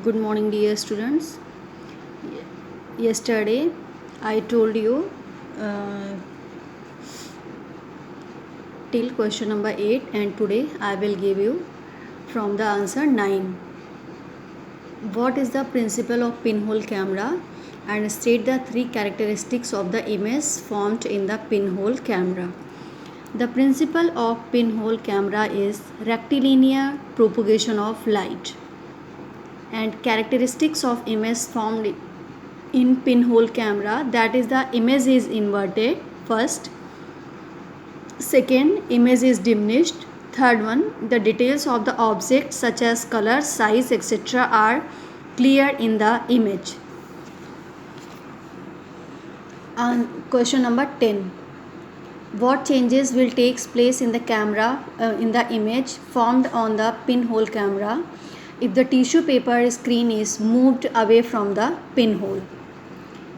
Good morning, dear students. Yesterday, I told you till question number 8, and today I will give you from the answer 9. What is the principle of pinhole camera? And state the three characteristics of the image formed in the pinhole camera. The principle of pinhole camera is rectilinear propagation of light. And characteristics of image formed in pinhole camera, that is the image is inverted first, second image is diminished, third one the details of the object such as color, size, etc. are clear in the image. And question number 10, what changes will take place in the camera in the image formed on the pinhole camera if the tissue paper screen is moved away from the pinhole?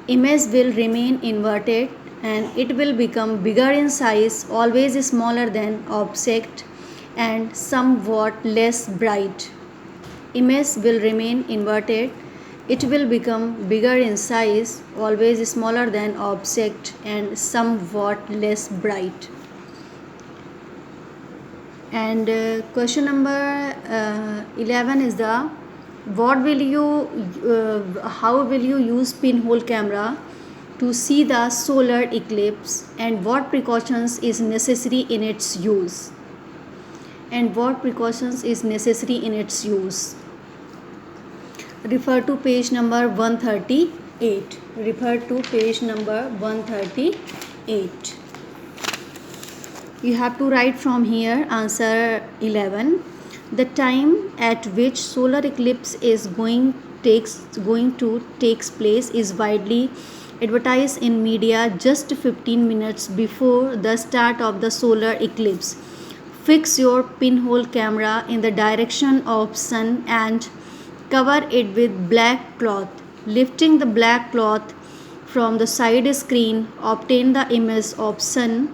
Image will remain inverted and it will become bigger in size, always smaller than object and somewhat less bright. Image will remain inverted, it will become bigger in size, always smaller than object and somewhat less bright. And question number 11 is the how will you use pinhole camera to see the solar eclipse, and what precautions is necessary in its use? Refer to page number 138. You have to write from here answer 11. The time at which solar eclipse is going to takes place is widely advertised in media just 15 minutes before the start of the solar eclipse. Fix your pinhole camera in the direction of sun and cover it with black cloth. Lifting the black cloth from the side screen, obtain the image of sun,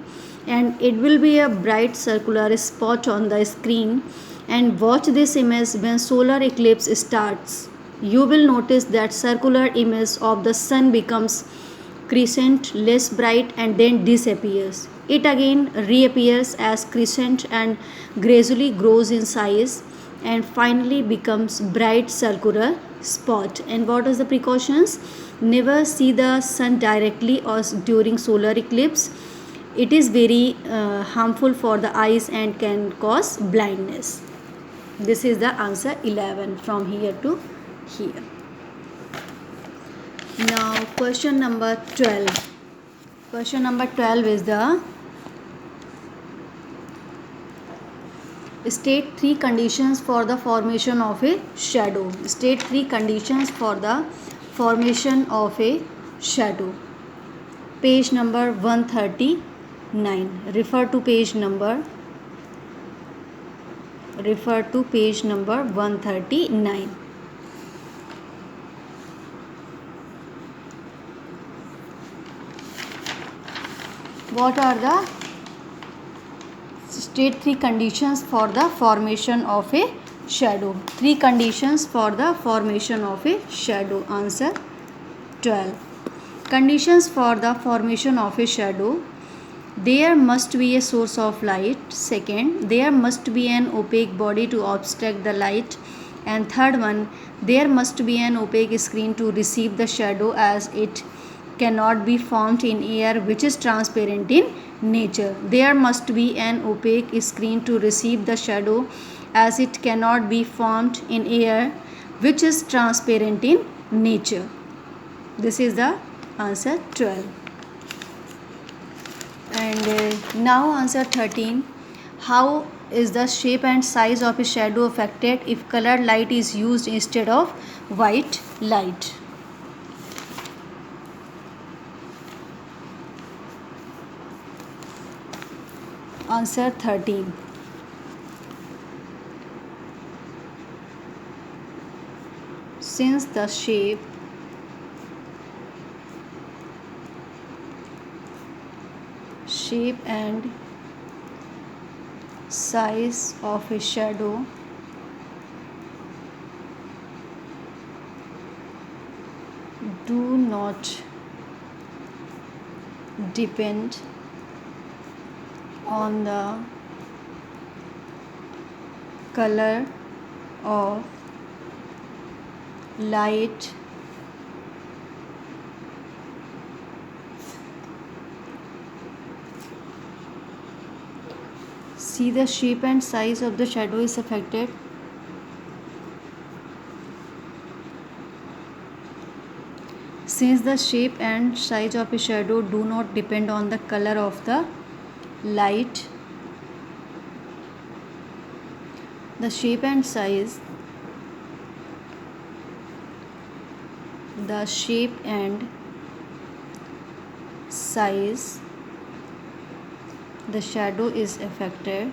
and it will be a bright circular spot on the screen, and watch this image when solar eclipse starts. You will notice that circular image of the sun becomes crescent, less bright, and then disappears. It again reappears as crescent and gradually grows in size and finally becomes bright circular spot. And what is the precautions? Never see the sun directly or during solar eclipse. It is very harmful for the eyes and can cause blindness. This is the answer 11 from here to here. Now question number 12. Question number 12 is the state three conditions for the formation of a shadow. State three conditions for the formation of a shadow. Page number 139. Refer to page number 139. What are the state three conditions for the formation of a shadow? Three conditions for the formation of a shadow. Answer 12. Conditions for the formation of a shadow: there must be a source of light. Second, there must be an opaque body to obstruct the light. And third one, there must be an opaque screen to receive the shadow, as it cannot be formed in air which is transparent in nature. There must be an opaque screen to receive the shadow, as it cannot be formed in air which is transparent in nature. This is the answer 12. And now answer 13. How is the shape and size of a shadow affected if colored light is used instead of white light? Answer 13. Since the shape and size of a shadow do not depend on the color of light see the shape and size of the shadow is affected. Since the shape and size of a shadow do not depend on the color of the light, the shape and size the shadow is affected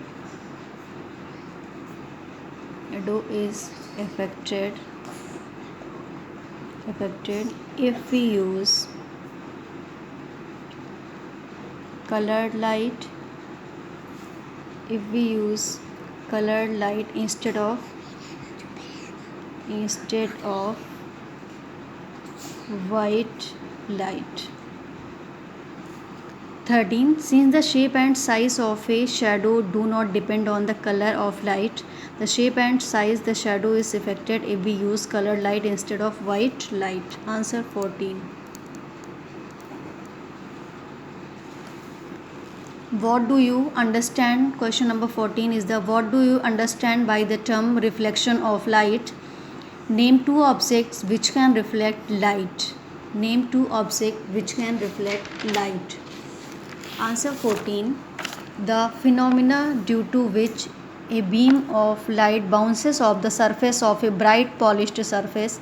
if we use colored light instead of white light. 13. Since the shape and size of a shadow do not depend on the color of light, the shape and size the shadow is affected if we use colored light instead of white light. Answer 14. What do you understand? Question number 14 is what do you understand by the term reflection of light? Name two objects which can reflect light. Answer 14. The phenomena due to which a beam of light bounces off the surface of a bright polished surface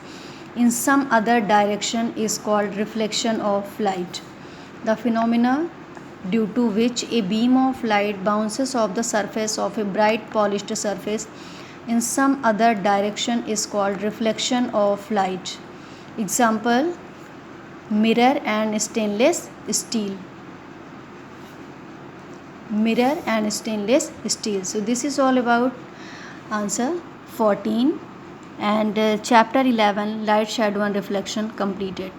in some other direction is called reflection of light. The phenomena due to which a beam of light bounces off the surface of a bright polished surface in some other direction is called reflection of light. Example: mirror and stainless steel. So this is all about answer 14 and chapter 11 light, shadow and reflection completed.